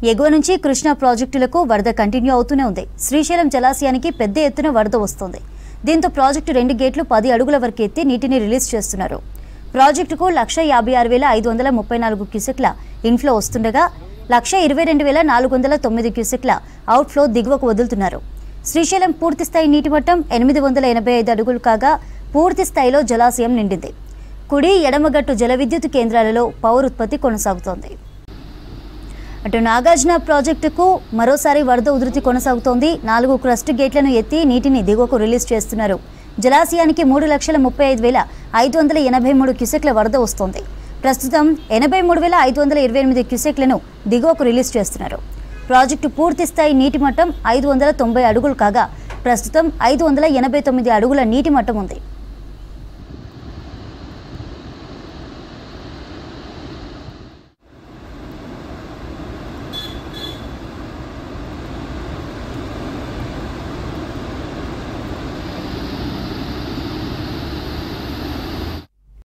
ఎగువ నుంచి కృష్ణా ప్రాజెక్టులకు వరద కంటిన్యూ అవుతూనే ఉంది. శ్రీశైలం జలాశయానికి పెద్ద ఎత్తున వరద వస్తోంది. దీంతో ప్రాజెక్టు 2 గేట్లు 10 అడుగుల వరకు ఎత్తి నీటిని రిలీజ్ చేస్తున్నారు. ప్రాజెక్టుకు 156,534 క్యూసెక్ల ఇన్ఫ్లో వస్తుండగా 122,409 క్యూసెక్ల అవుట్ఫ్లో దిగువకు వదులుతున్నారు. శ్రీశైలం పూర్తిస్థాయి నీటి మట్టం 885 అడుగులు కాగా పూర్తి స్థాయిలో జలాశయం నిండింది. కుడి ఎడమగట్టు జల విద్యుత్ కేంద్రాలలో పవర్ ఉత్పత్తి కొనసాగుతోంది. అటు నాగార్జున ప్రాజెక్టుకు మరోసారి వరద ఉధృతి కొనసాగుతోంది. 4 క్రస్ట్ గేట్లను ఎత్తి నీటిని దిగువకు రిలీజ్ చేస్తున్నారు. జలాశయానికి 3,35,583 క్యూసెక్ల వరద వస్తోంది. ప్రస్తుతం 83,528 క్యూసెక్లను దిగువకు రిలీజ్ చేస్తున్నారు. ప్రాజెక్టు పూర్తి స్థాయి నీటి మట్టం 590 అడుగులు కాగా ప్రస్తుతం 589 అడుగుల నీటి మట్టం ఉంది.